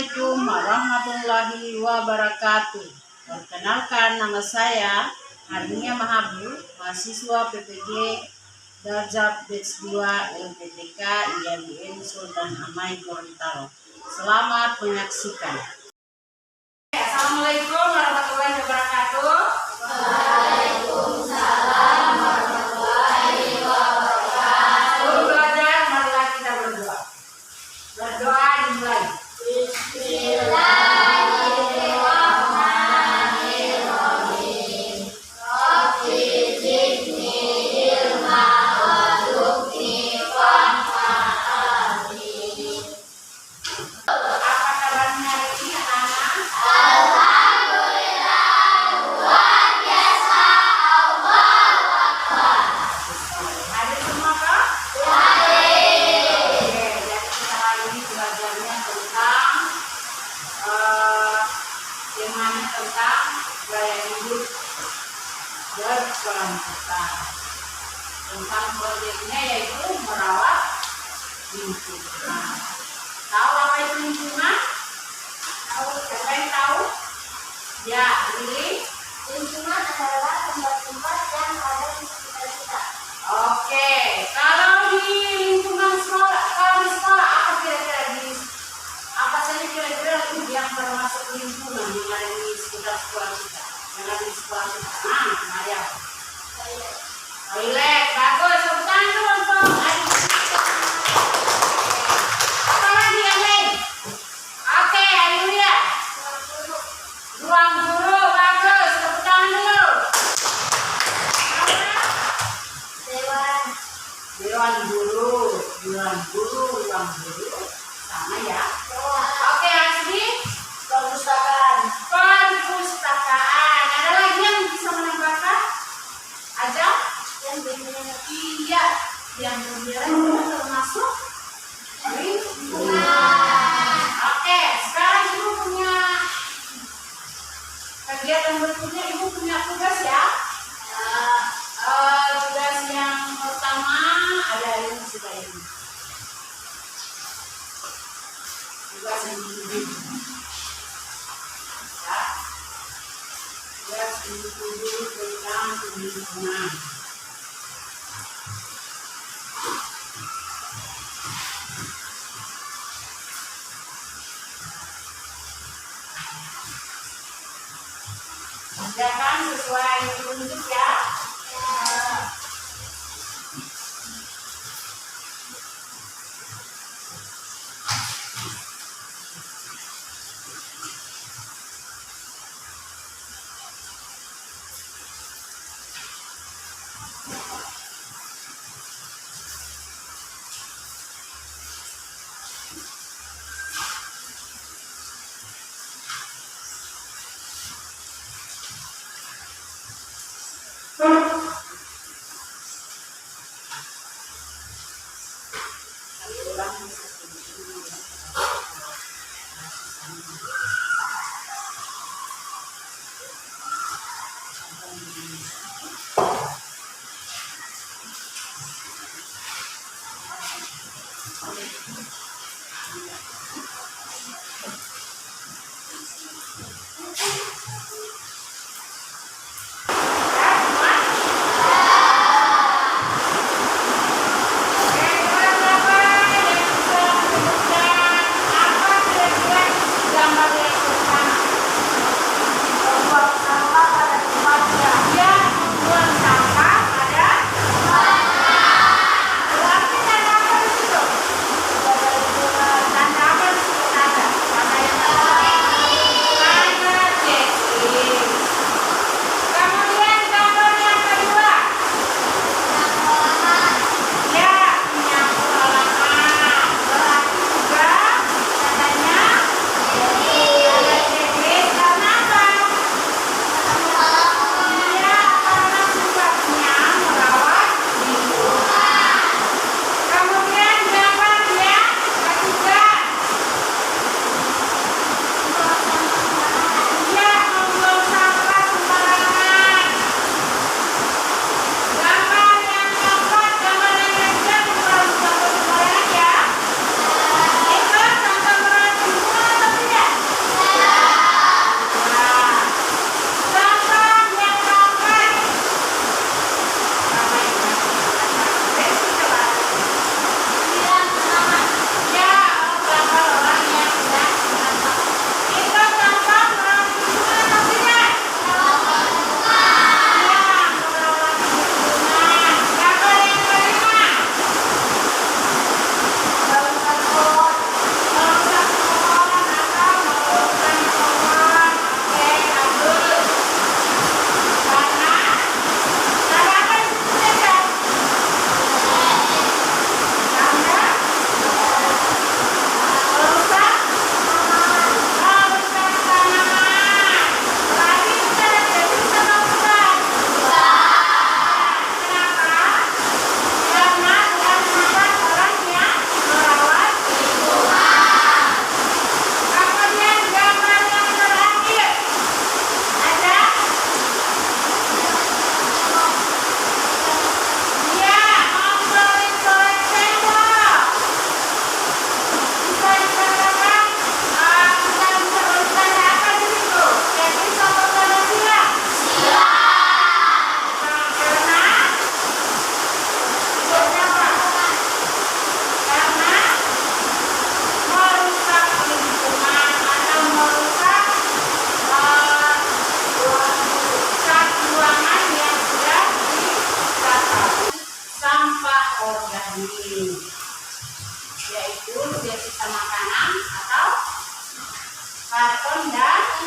Assalamualaikum warahmatullahi wabarakatuh. Perkenalkan, nama saya Arnia Mahabur, mahasiswa PPG Darjat Batch 2 LPTK IAIN Sultan Hamid Gorontalo. Selamat menyaksikan. Assalamualaikum warahmatullahi wabarakatuh. Waalaikumsalam warahmatullahi wabarakatuh. Sebelum belajar, marilah kita berdoa. Berdoa dimulai. Bismillahirrahmanirrahim. Rabbi zidni ilma warzuqni fahmi. Apa kabarnya hari ini, anak-anak? Alhamdulillah, luar biasa. Allahu Akbar. Hadir semua kah? Hadir. Oke, jadi kita hari ini belajarnya tentang temanya tentang gaya hidup berkelanjutan. Tentang proyeknya yaitu merawat lingkungan. Tahu apa itu lingkungan? Tahu? Siapa yang tahu? Ya, Lili. Lingkungan adalah tempat-tempat yang ada di sekitar kita. Oke, kalau di lingkungan sekolah, kalau di sekolah apa kira-kira apa saja kira-kira yang termasuk lingkungan yang ada di sekitar sekolah kita, yang ada di sekolah kita? Maria. Toilet, bagus. Tepuk tangan dulu untuk adik. Apa lagi yang lain? Oke, adik Yulia. Ruang guru, bagus. Tepuk tangan dulu. Dewan. Dewan guru, ruang guru, sama ya. Oke, Asli. Perpustakaan. Perpustakaan. Ada lagi yang bisa menambahkan? Ada? Yang berbeda. Iya, yang berbeda itu termasuk lingkungan. Oke, sekarang ibu punya kegiatan berikutnya. Ibu punya tugas ya. Tugas yang pertama ada ini sudah ini. Tugas yang ini. Ya. Tugas individu tentang lingkungan. Kerjakan sesuai yang ditunjuk ya.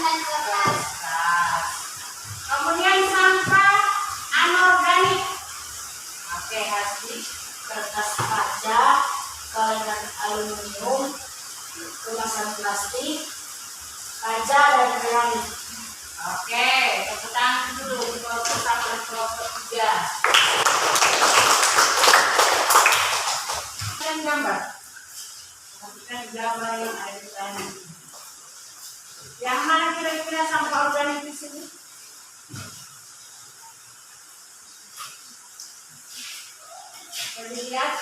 dan kertas. Kertas. Kemudian sampah anorganik. Oke, plastik, kertas kaca, kalender aluminium, kemasan plastik, kaca dan keramik. Oke, tepuk tangan dulu di kelompok 1 dan kelompok 3. Dan gambar. Perhatikan gambar yang ada di sana. Yang mana kira-kira sampah organik di sini? Jadi lihat,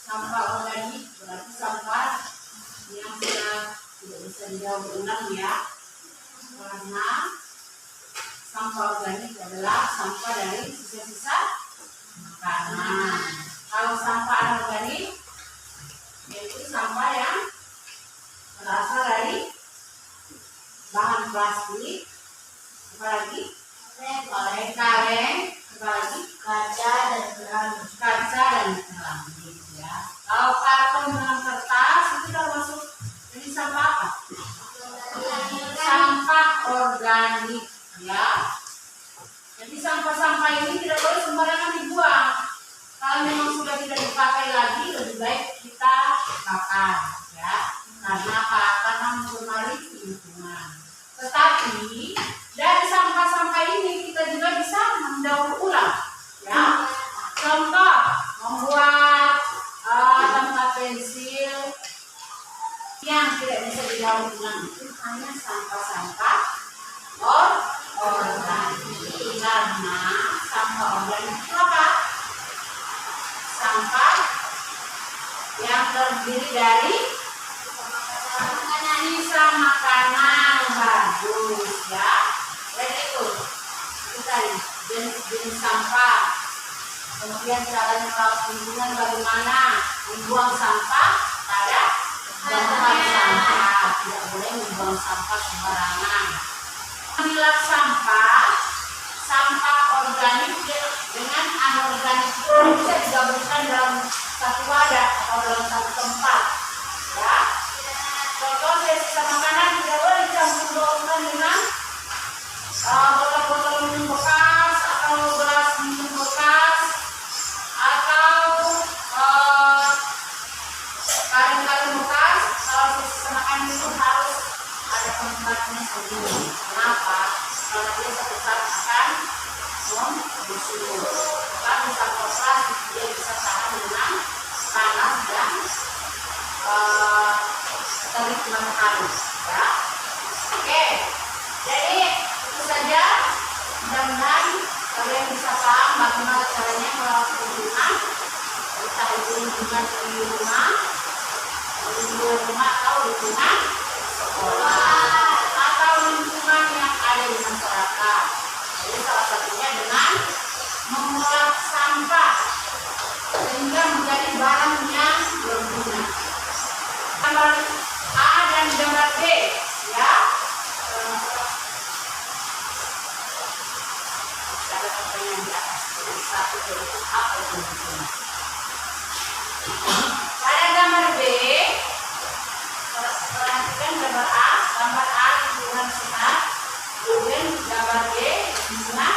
sampah organik berarti sampah yang sudah tidak bisa didaur ulang ya, karena sampah organik adalah sampah dari sisa-sisa makanan. Kalau sampah anorganik yaitu sampah yang berasal dari bahan plastik, apalagi kaleng, apalagi kaca dan keramik ya. Kalau karton dengan kertas itu termasuk jadi sampah apa? Sampah organik ya. Jadi sampah-sampah ini tidak boleh sembarangan dibuang. Kalau memang sudah tidak dipakai lagi, lebih baik kita bakar ya. Karena apa? Karena mencemari lingkungan. Tetapi dari sampah-sampah ini kita juga bisa mendaur ulang ya. Contoh membuat tempat pensil yang tidak bisa didaur ulang itu hanya sampah-sampah organik. Karena sampah organik itu apa? Sampah yang terdiri dari sisa makanan bagus ya. Jadi itu tadi jenis-jenis sampah. Kemudian caranya merawat lingkungan bagaimana? Membuang sampah pada tempat sampah. Tidak boleh membuang sampah sembarangan. Memilah sampah organik dengan anorganik itu bisa digabungkan dalam satu wadah atau dalam satu tempat ya. Contoh sisa makanan tidak boleh dicampur dengan botol-botol minum bekas atau gelas minum bekas atau kaleng-kaleng bekas. Kalau sisa makanan itu harus ada tempatnya sendiri. Kenapa? Karena dia satu saat akan membusuk. Kalau sampah plastik dia bisa tahan dengan panas dan terik matahari ya. Oke, jadi itu saja. Mudah-mudahan kalian bisa paham bagaimana caranya merawat lingkungan. Entah itu lingkungan di rumah atau lingkungan sekolah atau lingkungan yang ada di masyarakat. Jadi salah satunya dengan mengolah sampah sehingga menjadi barang yang berguna. Gambar A dan gambar B ya. Ada pertanyaan di atas. Satu yaitu apa itu berguna. Pada gambar B, perhatikan gambar A. Gambar A lingkungan sehat. Kemudian gambar B lingkungan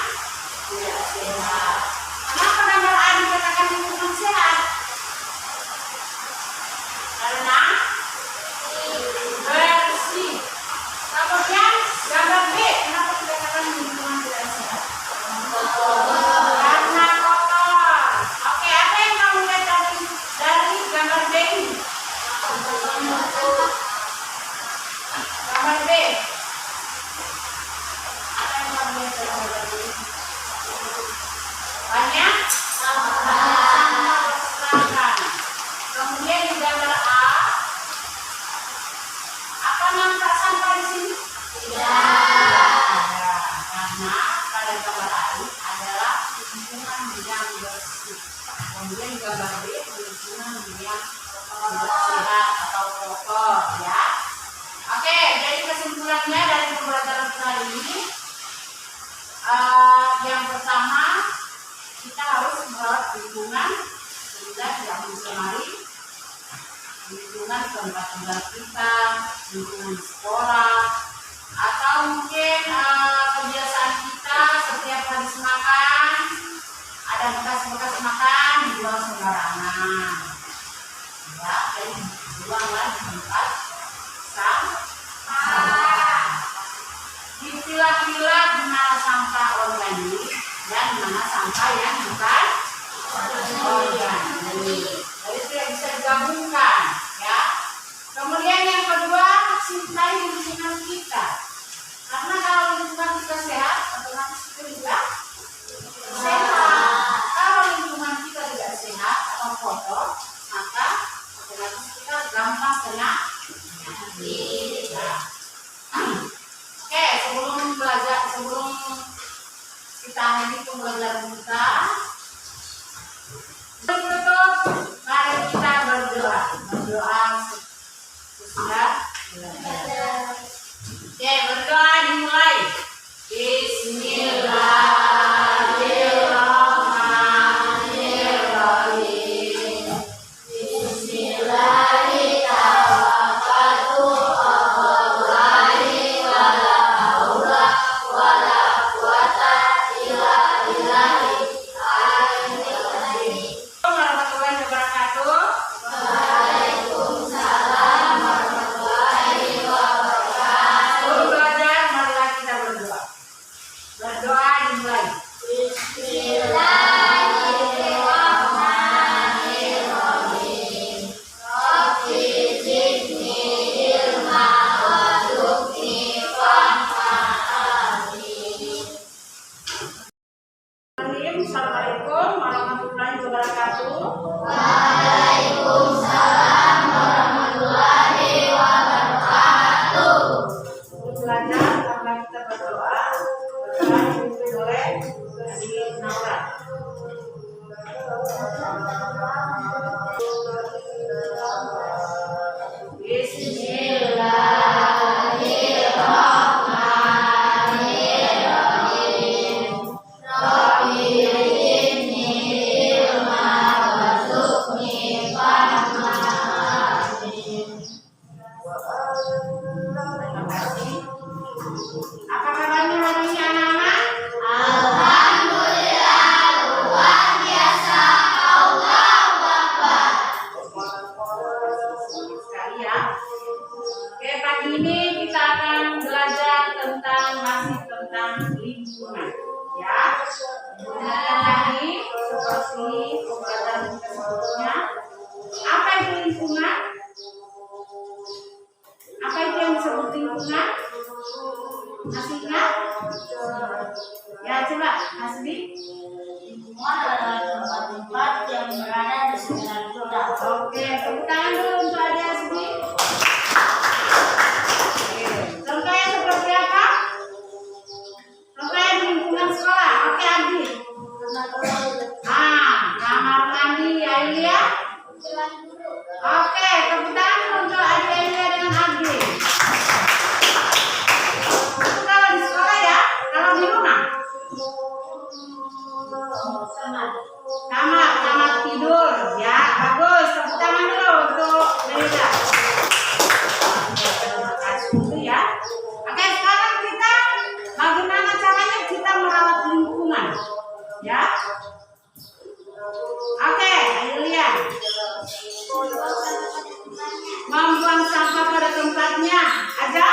tidak sehat. Kenapa gambar A dikatakan lingkungan sehat? Karena bersih. Kemudian gambar B, kenapa dikatakan lingkungan tidak sehat? Karena kotor. Oke, apa yang kamu lihat dari gambar B ini? Gambar B. Apa yang kamu lihat dari gambar B? Banyak sampah berserakan. Kemudian di gambar A, apa nampak sampah di sini? Tidak. Karena pada gambar A ini adalah lingkungan yang bersih. Kemudian gambar B lingkungan yang tidak sehat atau kotor ya. Oke, jadi kesimpulannya dari pembelajaran kita hari ini, yang pertama kita harus merawat lingkungan sehingga tidak mencemari lingkungan tempat tinggal kita, lingkungan sekolah, atau mungkin kebiasaan kita setiap habis makan ada bekas-bekas makan dibuang sembarangan, ya, jadi dibuanglah di tempat sampah. Dipilah-pilah di mana sampah organik dan di mana sampah yang bukan organik. Jadi tidak bisa digabungkan, ya. Kemudian yang kedua, cintai lingkungan kita. Karena kalau lingkungan kita sehat, otomatis kita juga sehat. Kalau lingkungan kita tidak sehat atau kotor, maka otomatis kita gampang kena penyakit. Oke, sebelum kita akhiri pembelajaran kita, tutup, mari kita berdoa. Sudah. Oke, berdoa dimulai. Bismillahirrahmanirrahim. Bismillahirrahmanirrahim. Warahmatullahi wabarakatuh. Sebelum belajar, marilah kita berdoa. Berdoa dimulai. Bismillahirrahmanirrahim. Rabbi zidni ilma warzuqni fahmi. Assalamualaikum warahmatullahi wabarakatuh. Waalaikumsalam warahmatullahi wabarakatuh. Untuk belajar, karena kita berdoa dipimpin oleh Adik Naura. Bismillahirrahmanirrahim. Rabbi zidni ilma warzuqni fahmi. Terima kasih. Apa kabarnya hari ini anak-anak? Alhamdulillah, luar biasa. Allahu Akbar. Sekali ya. Oke, pagi ini kita akan belajar masih tentang lingkungan, ya. Ingatkan lagi seperti pembelajaran kita sebelumnya. Apa itu lingkungan? Apa itu yang disebut lingkungan? Masih ingat? Ya, coba Hasbi. Lingkungan adalah tempat-tempat yang berada di sekitar kita. Oke, tepuk tangan dulu untuk Adik Hasbi. Oke, contohnya seperti apa? Contohnya di lingkungan sekolah. Oke, Adi. Kamar mandi Ailia. Oke, tepuk tangan dulu untuk Adik Ailia dengan Adi. Itu kalau di sekolah ya, kalau di rumah. Kamar tidur, ya, bagus. Tepuk tangan dulu untuk Ailia. Terima kasih dulu ya. Oke, sekarang kita bagaimana caranya kita merawat lingkungan, ya? Oke, ayo lihat. Membuang sampah pada tempatnya. Ada?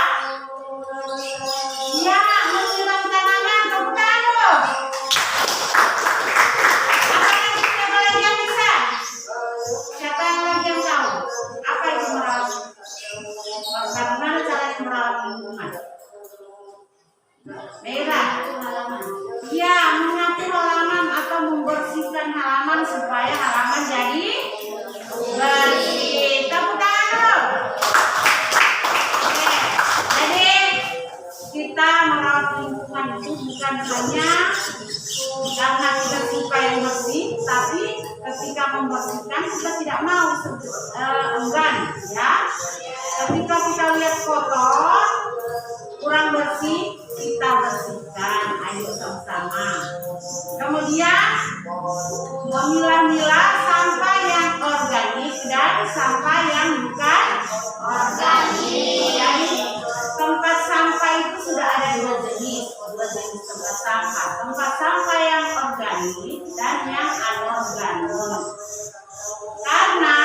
Ya, menyiram tanaman. Tepuk tangan dulu. Apakah siapa lagi yang bisa? Siapa yang lagi yang tahu? Apa itu merawat? Bagaimana caranya merawat lingkungan? Merah. Ya, menyapu halaman atau membersihkan halaman supaya halaman jadi bersih. Tepuk tangan dulu. Oke. Jadi kita merawat lingkungan itu bukan hanya karena kita suka yang bersih, tapi ketika membersihkan kita tidak mau enggan, ya. Ketika kita lihat kotor, kurang bersih, kita bersihkan. Ayo sama-sama. Kemudian memilah-milah sampah yang organik dan sampah yang bukan organik. Yang anorganik dan yang anorganik. Karena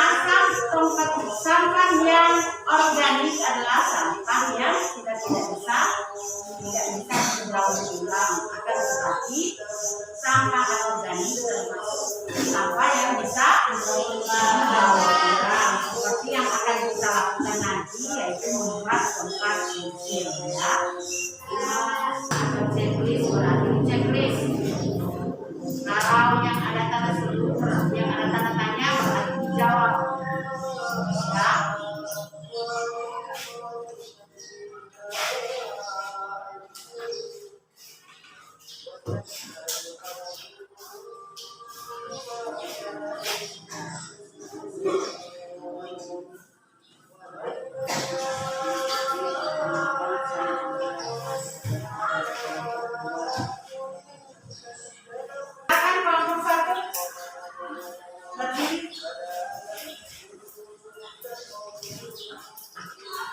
sampah yang organik adalah sampah yang tidak bisa diulang. Akan tetapi sampah anorganik termasuk sampah yang bisa diulang. Seperti yang akan kita lakukan nanti, yaitu membuat tempat kecil, ya. Checklist, berarti checklist. Kalau yang ada tanda seru, yang ada tanda tanya berarti dijawab, ya.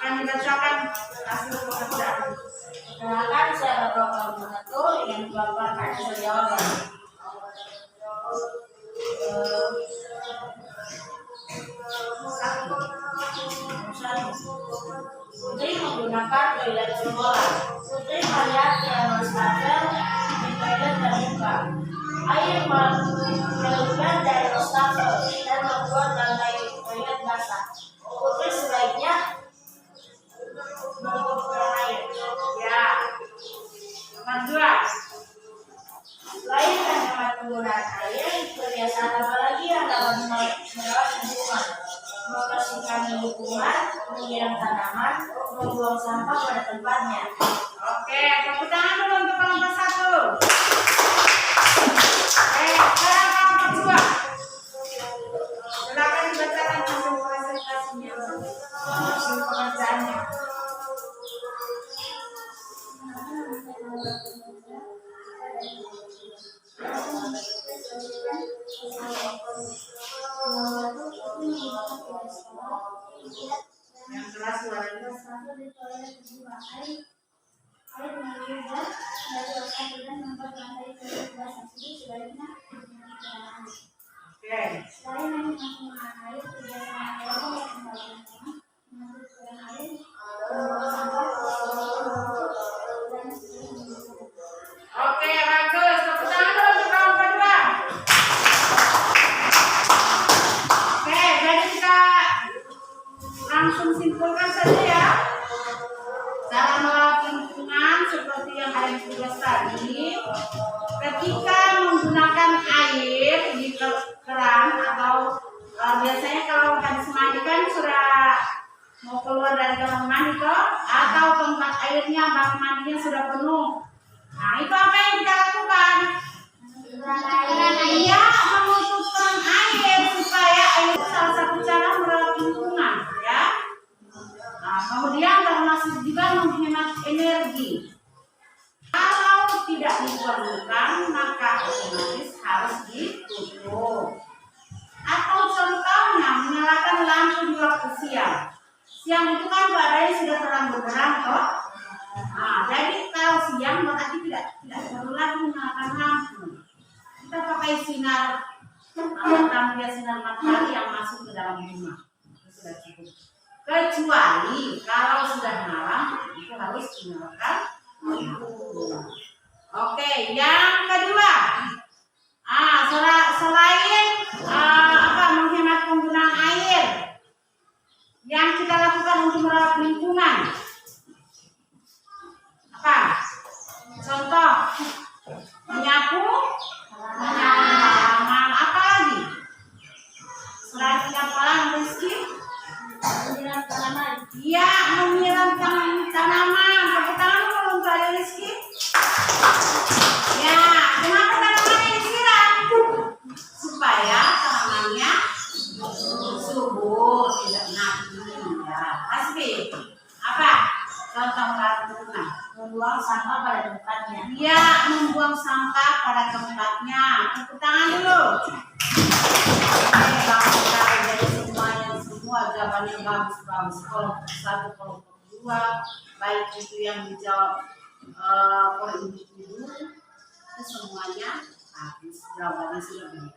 Akan dibacakan hasil pekerjaan. Perkenalkan, saya Bapak Muhammad yang Bapak hasil jawaban. Putri menggunakan toilet sekolah. Putri melihat tiang wastafel di toilet terbuka. Air meluber dari wastafel dan membuat lantai toilet basah. Putri sebaiknya mengumpulkan air. Ya. Nomor 2. Selain hemat penggunaan air, kebiasaan apa lagi yang dapat merawat lingkungan? Membersihkan lingkungan, menyiram tanaman, membuang sampah pada tempatnya. Oke, tepuk tangan dulu untuk kelompok 1. Sekarang kelompok 2. Silakan dibacakan hasil presentasinya, hasil pekerjaannya. Yang keras suaranya. Air mengalir dari wastafel dan membuat lantai toilet basah. Sebaliknya menggunakan air. Oke. Selain menggunakan air, kebiasaan lainnya yang menggunakan mengatur air, membuang sampah, dan sebagainya. Oke, bagus. Tepuk tangan dulu untuk kelompok 2. Oke, jadi kita langsung simpulkan saja, ya. Cara merawat lingkungan seperti yang ada di tugas tadi. Ketika menggunakan air di keran atau biasanya kalau habis mandi kan sudah mau keluar dari kamar mandi toh, atau tempat airnya bak mandinya sudah penuh. Nah, itu apa yang kita lakukan? Iya, menutup keran air supaya air itu salah satu cara merawat lingkungan, ya. Nah, kemudian termasuk juga menghemat energi. Kalau tidak diperlukan, maka otomatis harus ditutup. Atau contohnya menyalakan lampu di waktu siang. Siang itu kan badannya sudah terang benderang toh. Nah, jadi kalau siang berarti tidak perlu lagi menyalakan lampu. Kita pakai sinar sinar matahari yang masuk ke dalam rumah. Itu sudah cukup. Kecuali kalau sudah malam itu harus dinyalakan lampu. Oke, yang kedua. Selain menghemat penggunaan air yang kita lakukan untuk merawat lingkungan. Apa? Contoh, menyapu halaman. Apa lagi? Selain menyapu halaman, Rizky? Menyiram tanaman. Iya, menyiram tanaman. Tepuk tangan dulu untuk Adik Rizky. Ya, kenapa tanamannya disiram? Supaya tanamannya subur, tidak mati. Ya, Hasbi. Apa? Contoh lingkungan. Membuang sampah pada tempatnya. Iya, membuang sampah pada tempatnya. Tepuk tangan dulu. Oke, bagus sekali. Jadi semua jawabannya bagus. Kelompok 1, kelompok 2, baik itu yang dijawab per individu, itu semuanya habis jawabannya sudah benar.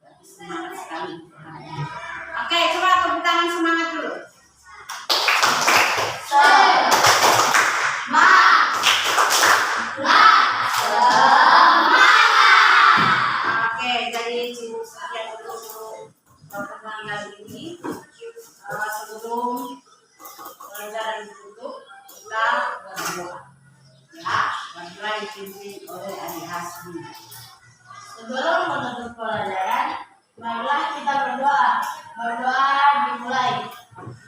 Berarti semangat sekali. Oke, coba tepuk tangan semangat dulu. Oke, jadi Ibu sekian dulu pertemuan kali ini. Sebelum pelajaran ditutup, kita berdoa. Ya, berdoa dipimpin oleh Adik Hasbi. Sebelum menutup pelajaran, marilah kita berdoa. Berdoa dimulai.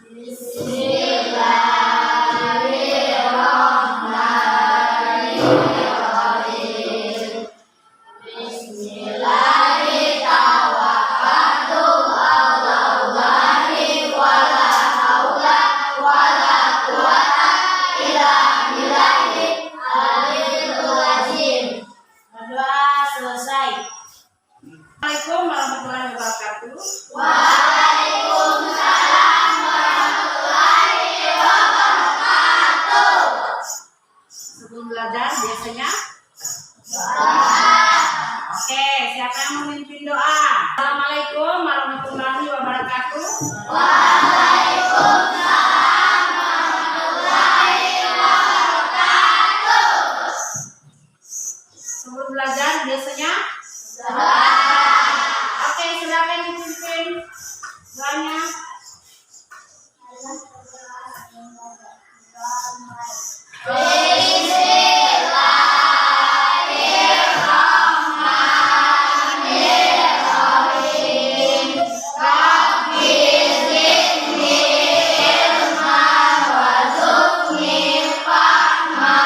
Bismillahirrahmanirrahim. Bismillahirrahmanirrahim. Allahullahi wala haula wala quwata illa billahil aliyyil azim. Berdoa selesai. Assalamualaikum warahmatullahi wabarakatuh. Waalaikumsalam warahmatullahi wabarakatuh. Sebelum belajar biasanya oke, siapa yang memimpin doa? Assalamualaikum warahmatullahi wabarakatuh. Waalaikumsalam warahmatullahi wabarakatuh. Sebelum belajar biasanya oke, silakan dipimpin doanya. Bismillahirrahmanirrahim. Rabbi zidni ilman warzuqni fahma.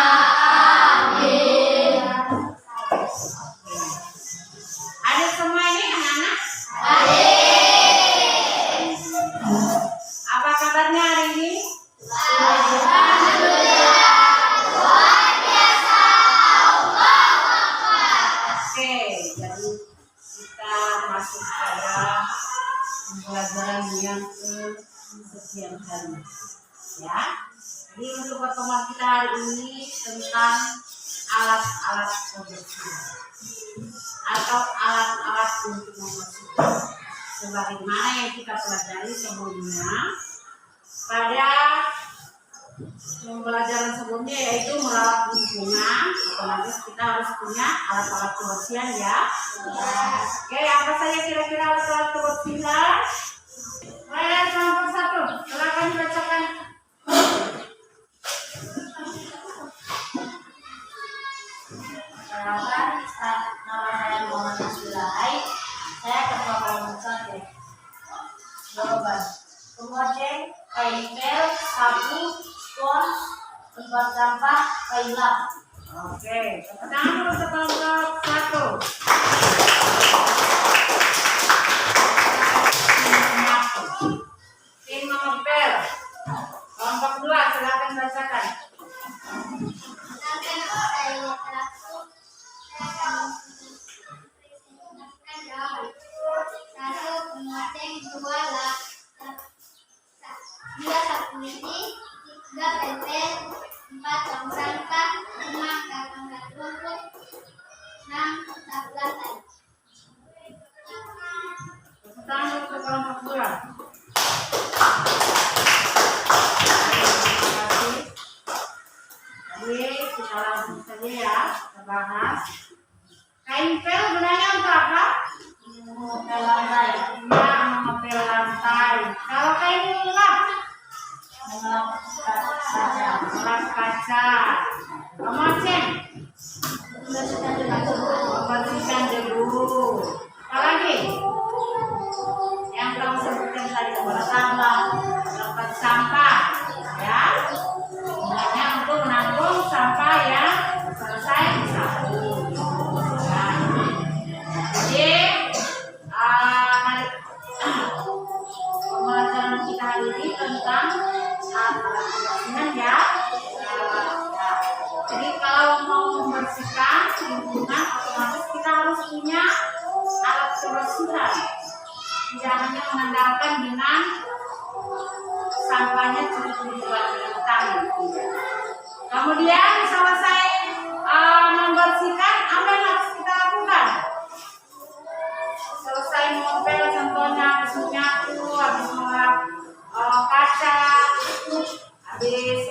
Amin. Ada semua ini anak-anak? Apa kabarnya hari ini? Oke, jadi kita masuk pada pembelajaran yang kesekian kali. Ya, jadi untuk pertemuan kita hari ini tentang alat-alat pembersih atau alat-alat untuk membersihkan. Sebagaimana yang kita pelajari sebelumnya pada pembelajaran sebelumnya, yaitu merawat lingkungan, otomatis kita harus punya alat-alat kebersihan ya. Oke, apa saja kira-kira alat-alat kebersihan? Satu persatu, silakan dibacakan. Perkenalkan, nama saya Muhammad Nasrullah. Saya ketua komunitas ya. Jawaban: kemoceng, kain pel, sapu, spons, tempat sampah, kain lap. Oke, tepuk tangan untuk kelompok satu. Tim mengepel. Kelompok dua, silakan bacakan. Satu kemoceng, dua lap, dua sapu lidi, tiga pempel, empat tong sampah, lima kantong rumput, enam sapu lantai. Tepuk tangan untuk kelompok dua. Terima kasih. Jadi kita langsung saja ya, kita bahas. Kain pel gunanya untuk apa? Mengepel lantai, Ya, mengepel lantai. Kalau kain lap, mengelap kaca, melap kaca. Kemoceng, membersihkan debu. Apa lagi? Yang kamu sebutkan tadi, tempat sampah, ya. Gunanya untuk menampung sampah yang selesai disapu. Nah, jadi pembelajaran kita hari ini tentang alat kebersihan ya. Jadi kalau mau membersihkan lingkungan, otomatis kita harus punya alat kebersihan. Tidak hanya mengandalkan dengan sampahnya cukup dibuat dengan tangan. Kemudian selesai membersihkan, apa yang harus kita lakukan?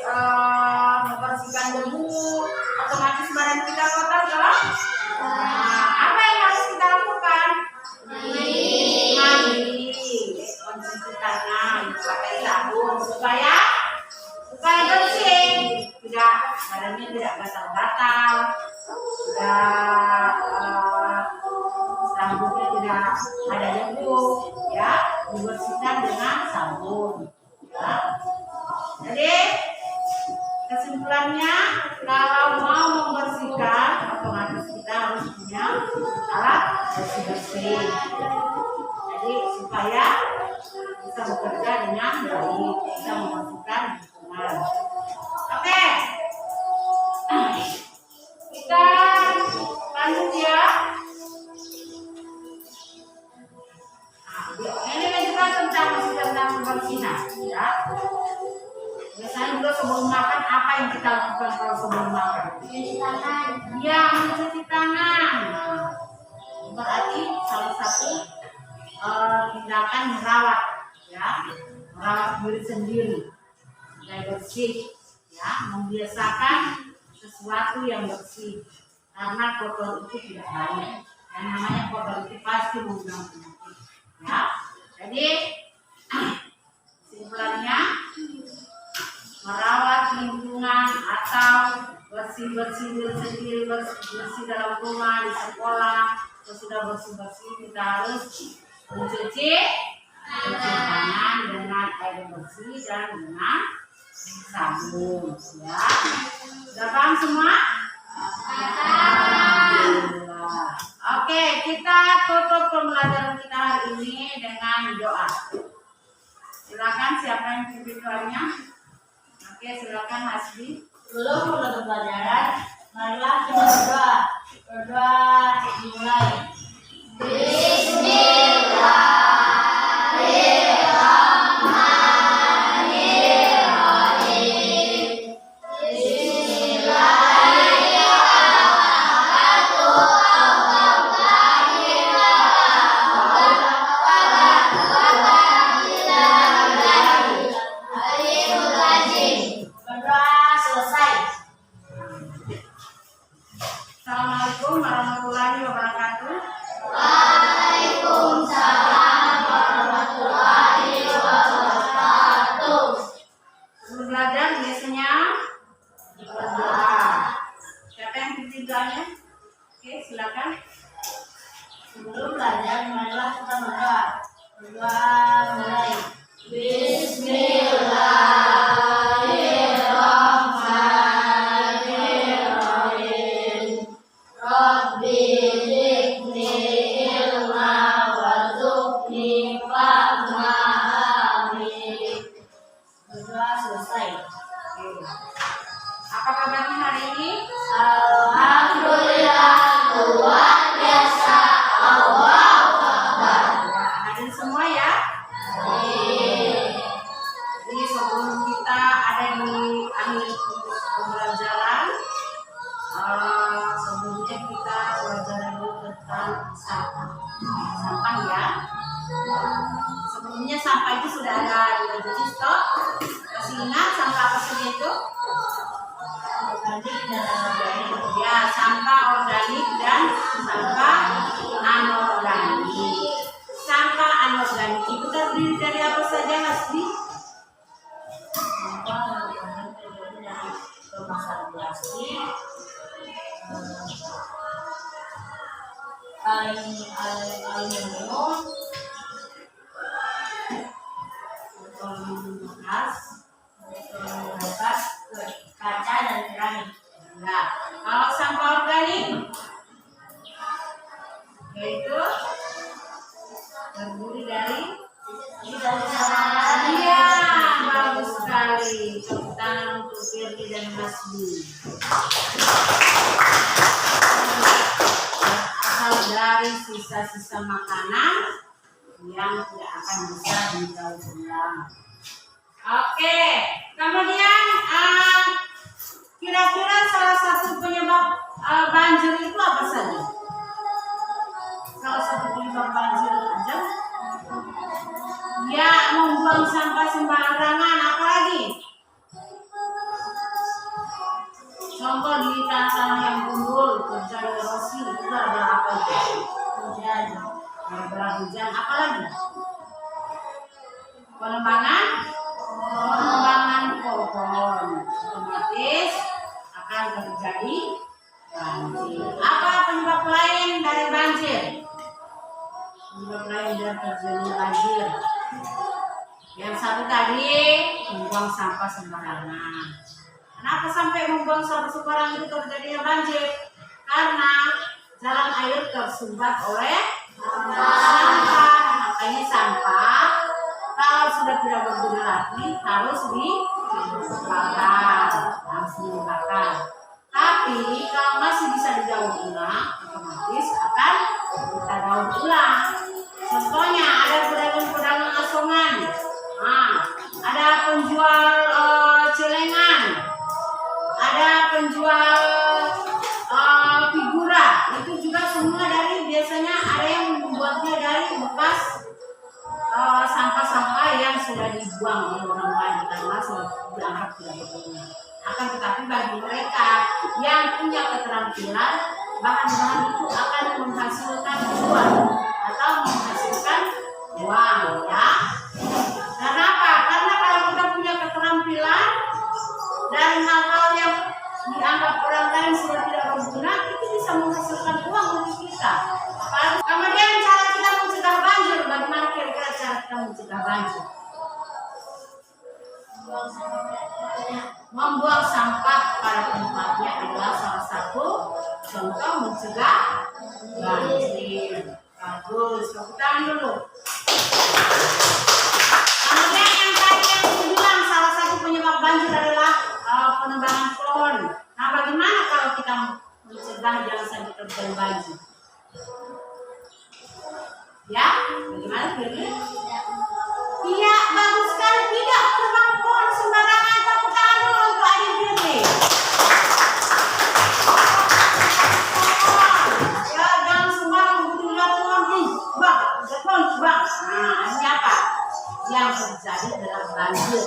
membersihkan debu, otomatis badan kita kotor toh? Nah, apa yang harus kita lakukan? Mandi, mencuci tangan pakai sabun supaya bersih, tidak badannya tidak gatal-gatal, tidak rambutnya tidak ada debu, ya, dibersihkan dengan sabun. Ya. Jadi kesimpulannya, kalau mau membersihkan, otomatis kita harus punya alat bersih-bersih. Jadi supaya bisa bekerja dengan baik, bisa membersihkan lingkungan. Oke, kita lanjut ya. Ini juga tentang kebersihan, ya. Biasanya juga sebelum makan, apa yang kita lakukan kalau sebelum makan? Mencuci tangan. Ya, mencuci tangan. Berarti salah satu tindakan merawat, ya, merawat diri sendiri, supaya bersih, ya, membiasakan sesuatu yang bersih, karena kotor itu tidak baik. Yang namanya kotor itu pasti mengundang penyakit, ya. Jadi kesimpulannya, merawat lingkungan atau bersih-bersih diri sendiri, bersih dalam rumah, di sekolah, sudah bersih-bersih, kita harus mencuci tangan dengan air bersih dan dengan sabun, ya. Sudah paham semua? Alhamdulillah. Oke, kita tutup pembelajaran kita hari ini dengan doa. Silakan, siapa yang pimpin doanya? Oke, silakan Hasbi. Sebelum menutup pelajaran, marilah kita berdoa. Berdoa dimulai. Berdoa selesai. Assalamualaikum warahmatullahi wabarakatuh. Sebelum belajar biasanya berdoa. Siapa yang pimpin doanya? Oke, silakan. Sebelum belajar, marilah kita berdoa. Berdoa mulai. Bismillahirrahmanirrahim. Rabbi zidni ilma warzuqni fahma. Amin. Berdoa selesai. Oke. Apa kabarnya hari ini? Alhamdulillah, luar biasa. Allahu Akbar. Ya, hadir semua ya. Jadi sebelum kita ada di akhir pembelajaran, sebelumnya kita belajar dulu tentang sampah. Sampah ya. Sebelumnya sampah itu sudah ada dua jenis toh. Masih ingat sampah apa saja itu? Organik dan anorganik. Ya, sampah organik dan sampah anorganik. Sampah anorganik itu terdiri dari apa saja, Hasbi? Sampah anorganik terdiri dari kemasan plastik, aluminium, Bekas, bekas, kaca dan keramik. Nah, kalau sampah organik yaitu terdiri dari Sisa-sisa makanan. iya, bagus sekali. Tepuk tangan untuk Firdi dan Hasbi. Berasal dari sisa-sisa makanan yang tidak akan bisa didaur ulang. Oke, kemudian kira-kira salah satu penyebab banjir itu apa saja? Salah satu penyebab banjir aja. Ya, membuang sampah sembarangan, apalagi? Contoh di tanah yang gundul terjadi erosi itu gara-gara apa itu? Hujan. Gara-gara hujan. Apa lagi? Penebangan pohon otomatis akan terjadi banjir. Apa penyebab lain dari banjir? Penyebab lain dari terjadi banjir. Yang satu tadi membuang sampah sembarangan. Kenapa sampai membuang sampah sembarangan itu terjadinya banjir? Karena jalan air tersumbat oleh sampah. Makanya sampah kalau sudah tidak berguna lagi harus dibakar, Tapi kalau masih bisa didaur ulang, otomatis akan kita daur ulang. Contohnya ada pedagang-pedagang asongan, ada penjual celengan, ada penjual figura. Itu juga semua dari biasanya ada yang membuatnya dari bekas sampah-sampah yang sudah dibuang oleh orang lain karena sudah dianggap tidak berguna. Akan tetapi bagi mereka yang punya keterampilan, bahan-bahan itu akan menghasilkan uang atau menghasilkan uang, ya. Karena apa? Karena kalau kita punya keterampilan dari hal-hal yang dianggap orang lain sudah tidak berguna, itu bisa menghasilkan uang untuk kita. Kemudian cara kita mencegah banjir, bagaimana kira-kira cara kita mencegah banjir? Membuang sampah pada tempatnya adalah salah satu contoh mencegah banjir. Bagus, tepuk tangan dulu. Kemudian yang tadi yang saya bilang salah satu penyebab banjir adalah penebangan pohon. Nah, bagaimana kalau kita mencegah jangan sampai terjadi banjir? Ya, bagaimana kira-kira? Iya, bagus sekali. Tidak menebang pohon sembarangan. Tepuk tangan dulu untuk adik Firly. Ya, jangan sembarang begitu lihat pohon. Bang. Nah, ini apa? Yang terjadi adalah banjir.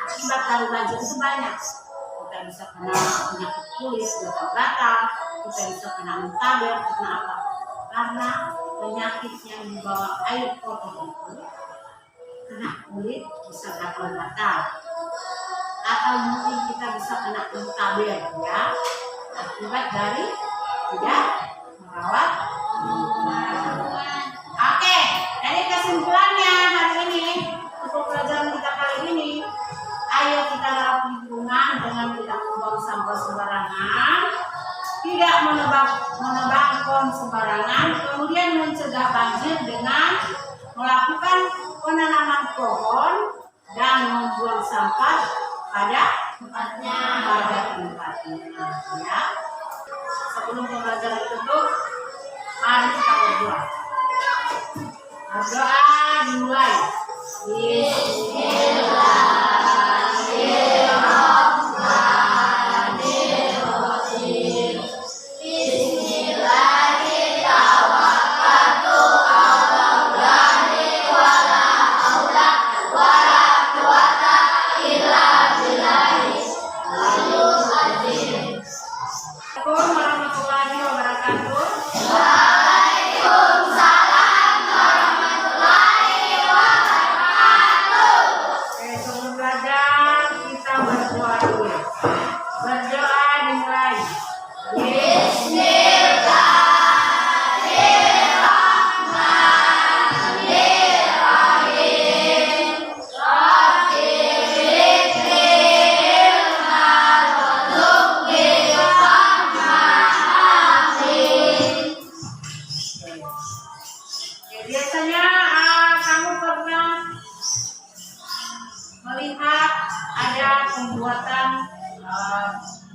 Akibat dari banjir itu banyak. Kita bisa kena penyakit kulit, gatal-gatal. Kita bisa kena muntaber. Karena apa? Karena penyakit yang dibawa air kotor itu kena kulit bisa gatal-gatal, atau mungkin kita bisa kena muntaber, ya, akibat dari tidak merawat lingkungan. Oke, jadi kesimpulannya hari ini untuk pelajaran kita kali ini, ayo kita rawat lingkungan dengan tidak membuang sampah sembarangan, tidak menebang pohon sembarangan, kemudian mencegah banjir dengan melakukan penanaman pohon dan membuang sampah pada tempatnya, ya. Sebelum pembelajaran ditutup, mari kita berdoa. Berdoa dimulai. Assalamualaikum warahmatullahi wabarakatuh. Oke, sebelum belajar kita berdoa dulu. Berdoa dimulai. Biasanya kamu pernah melihat ada pembuatan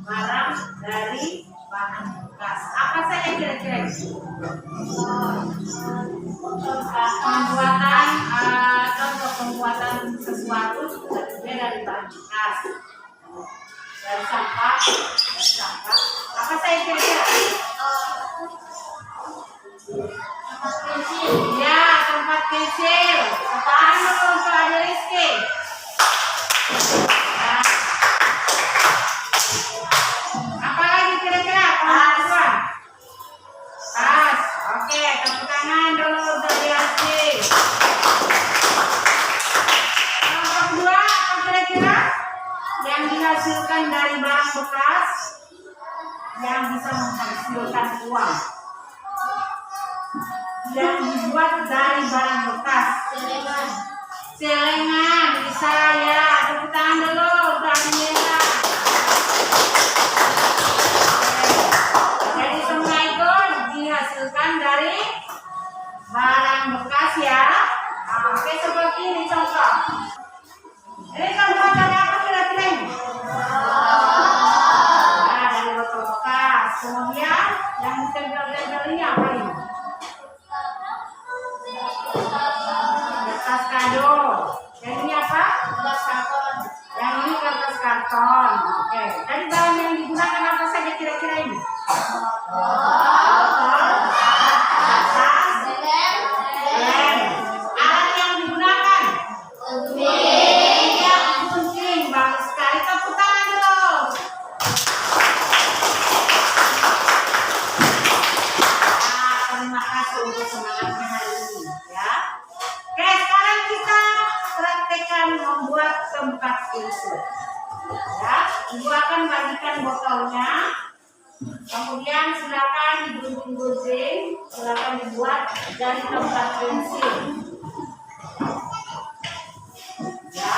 barang dari bahan bekas. Apa saja kira-kira itu? Contoh pembuatan sesuatu dari bahan bekas, dari sampah. Apa saja kira-kira? Ya, tempat pensil. Apaan dulu untuk Adik Rizky? Ya. Apa dihasilkan dari barang bekas yang bisa menghasilkan uang. Yang dibuat dari barang bekas. Celengan bisa ya. Tepuk tangan dulu untuk Amira. Jadi semua itu dihasilkan dari barang bekas ya. Oke, seperti ini contoh. Ini contoh dari apa kira-kira ini? Nah, dari botol bekas. Kemudian yang ditempel-tempel ini apa ini? Kertas kado. Yang ini apa? Kertas karton. Yang ini kertas karton. Oke. Tadi bahan yang digunakan apa saja kira-kira ini? Botol, kertas, lem. Alat yang digunakan? Iya, gunting. Bagus sekali. Tepuk tangan dulu. Nah, terima kasih untuk semangatnya hari ini ya. Oke, sekarang kita praktekkan membuat tempat pensil. Ya, ibu akan bagikan botolnya. Kemudian silakan digunting-gunting, silakan dibuat dari tempat pensil. Ya.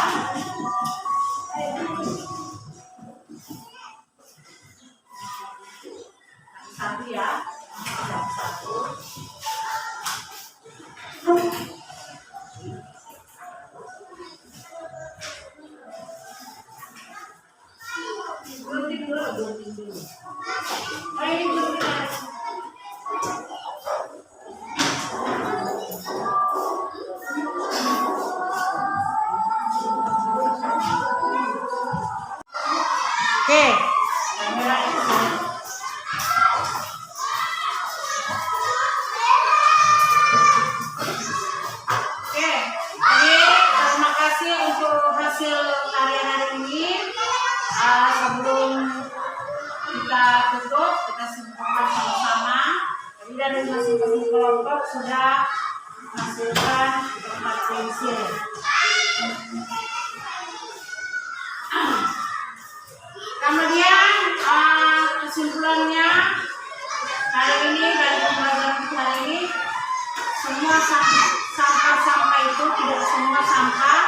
Satu ya. Satu. Gunting dulu, gunting dulu. Ayo gunting. Oke. Kamera itu. Oke, jadi terima kasih untuk hasil karya hari ini. Sebelum kita tutup, kita simpulkan sama-sama. Jadi dari masing-masing kelompok sudah menghasilkan tempat pensil. Kemudian kesimpulannya hari ini dari pembelajaran hari ini, semua sampah-sampah itu tidak semua sampah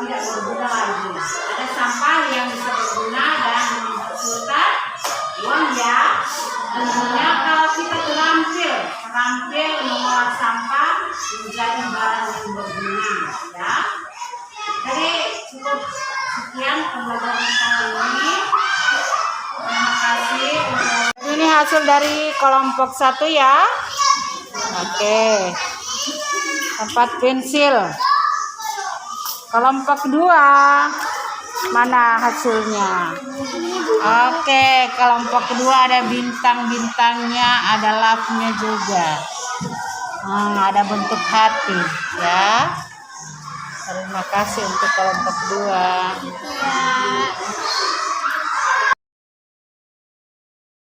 tidak berguna lagi. Ada sampah yang bisa berguna dan menghasilkan uang ya. Tentunya kalau kita terampil mengolah sampah menjadi barang yang berguna ya. Jadi cukup sekian pembelajaran kali ini. Terima kasih. Ini hasil dari kelompok 1 ya. Oke. Tempat pensil. Kelompok 2 mana hasilnya? Oke, kelompok kedua ada bintang-bintangnya, ada love-nya juga. Ada bentuk hati ya. Terima kasih untuk kelompok 2.